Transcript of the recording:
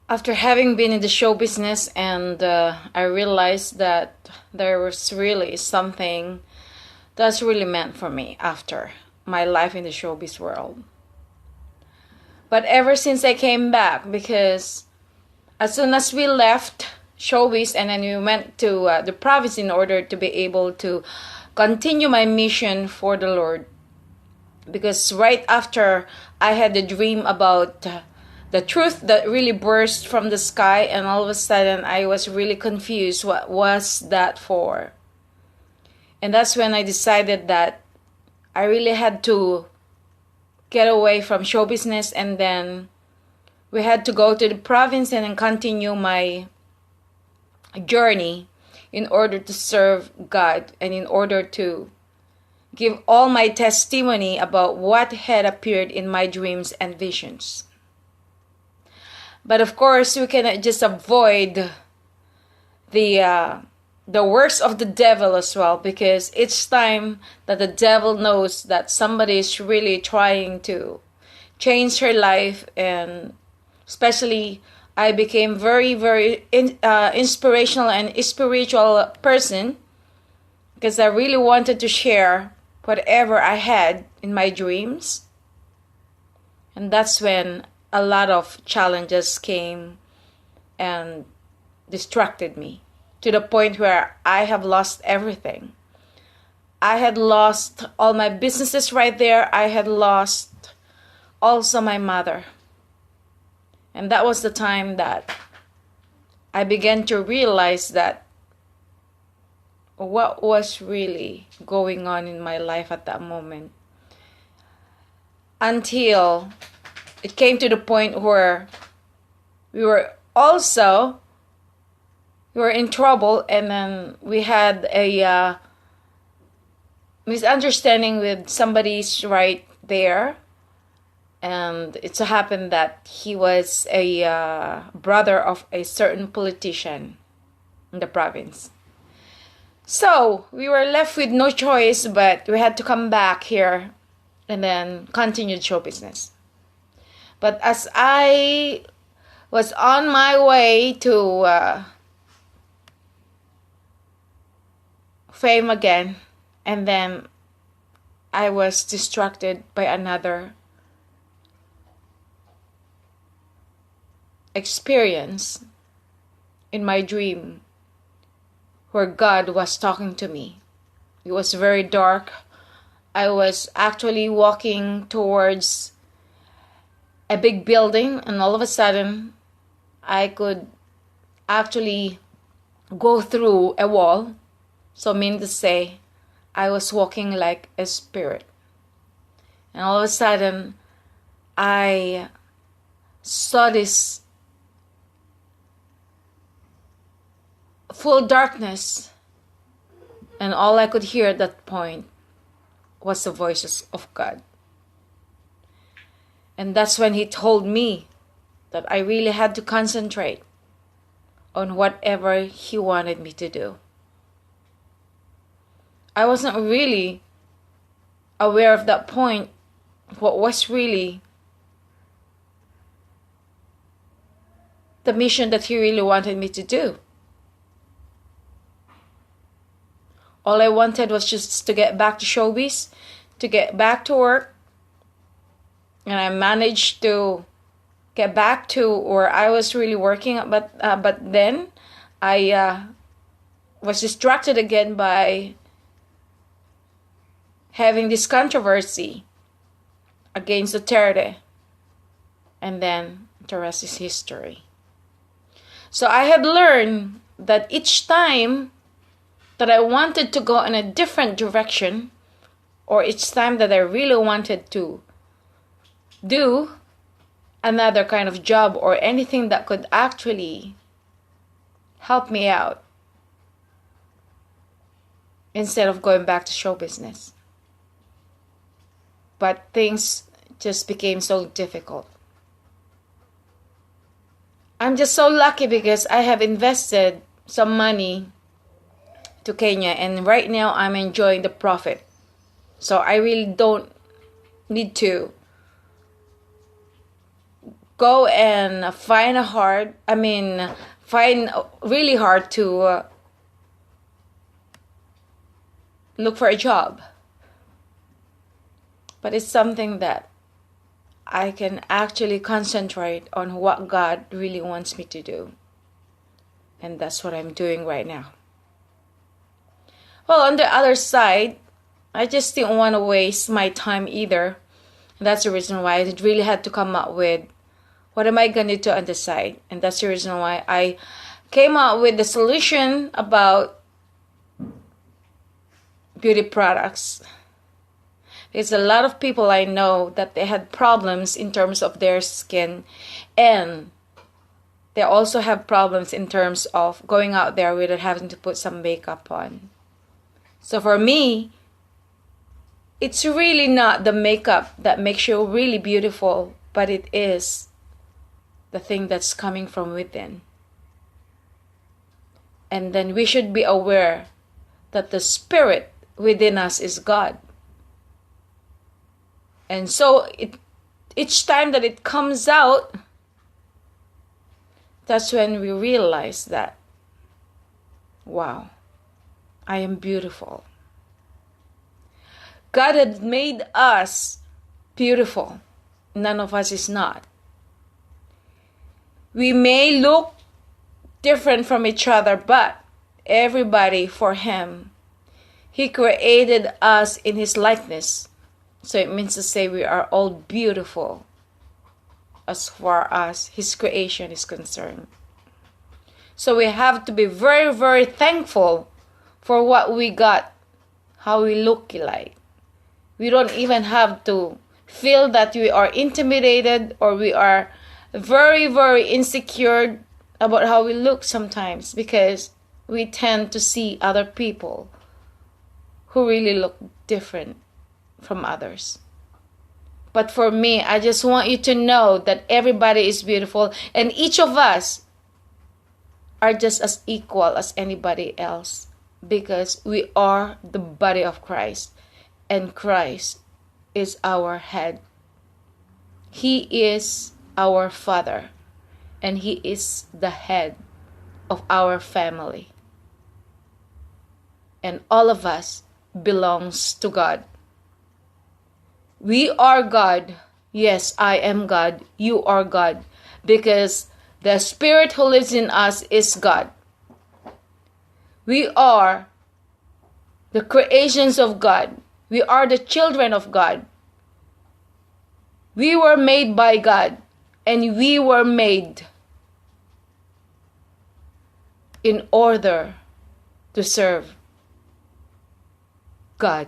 After having been in the show business, and I realized that there was really something that's really meant for me after my life in the showbiz world. But ever since I came back, because as soon as we left showbiz and then we went to the province in order to be able to continue my mission for the Lord, because right after I had the dream about the truth that really burst from the sky, and all of a sudden I was really confused what was that for. And that's when I decided that I really had to get away from show business, and then we had to go to the province and then continue my journey in order to serve God and in order to give all my testimony about what had appeared in my dreams and visions. But of course, we cannot just avoid the works of the devil as well, because each time that the devil knows that somebody is really trying to change her life, and especially I became very inspirational and spiritual person, because I really wanted to share whatever I had in my dreams. And that's when a lot of challenges came and distracted me to the point where I have lost everything. I had lost all my businesses right there. I had lost also my mother. And that was the time that I began to realize that what was really going on in my life at that moment. Until it came to the point where we were in trouble, and then we had a misunderstanding with somebody's right there. And it so happened that he was a brother of a certain politician in the province. So we were left with no choice, but we had to come back here and then continue show business. But as I was on my way to fame again, and then I was distracted by another experience in my dream where God was talking to me. It was very dark. I was actually walking towards a big building, and all of a sudden I could actually go through a wall. So mean to say, I was walking like a spirit. And all of a sudden I saw this full darkness, and all I could hear at that point was the voices of God. And that's when he told me that I really had to concentrate on whatever he wanted me to do. I wasn't really aware of that point what was really the mission that he really wanted me to do. All I wanted was just to get back to showbiz, to get back to work. And I managed to get back to where I was really working. But then I was distracted again by having this controversy against Duterte. And then the rest is history. So I had learned that each time that I wanted to go in a different direction, or each time that I really wanted to do another kind of job or anything that could actually help me out, instead of going back to show business. But things just became so difficult. I'm just so lucky because I have invested some money to Kenya, and right now I'm enjoying the profit. So I really don't need to go and find really hard to look for a job. But it's something that I can actually concentrate on what God really wants me to do. And that's what I'm doing right now. Well, on the other side, I just didn't want to waste my time either. And that's the reason why I really had to come up with what am I going to do on the side. And that's the reason why I came up with the solution about beauty products. There's a lot of people I know that they had problems in terms of their skin, and they also have problems in terms of going out there without having to put some makeup on. So for me, it's really not the makeup that makes you really beautiful, but it is the thing that's coming from within. And then we should be aware that the spirit within us is God. And so each time that it comes out, that's when we realize that, wow, I am beautiful. God had made us beautiful. None of us is not. We may look different from each other, but everybody for Him, He created us in His likeness. So it means to say we are all beautiful as far as His creation is concerned. So we have to be very, very thankful for what we got, how we look like. We don't even have to feel that we are intimidated or we are very, very insecure about how we look sometimes, because we tend to see other people who really look different from others. But for me, I just want you to know that everybody is beautiful, and each of us are just as equal as anybody else, because we are the body of Christ, and Christ is our head. He is our Father, and He is the head of our family. And all of us belongs to God. We are God. Yes, I am God. You are God. Because the Spirit who lives in us is God. We are the creations of God. We are the children of God. We were made by God, and we were made in order to serve God.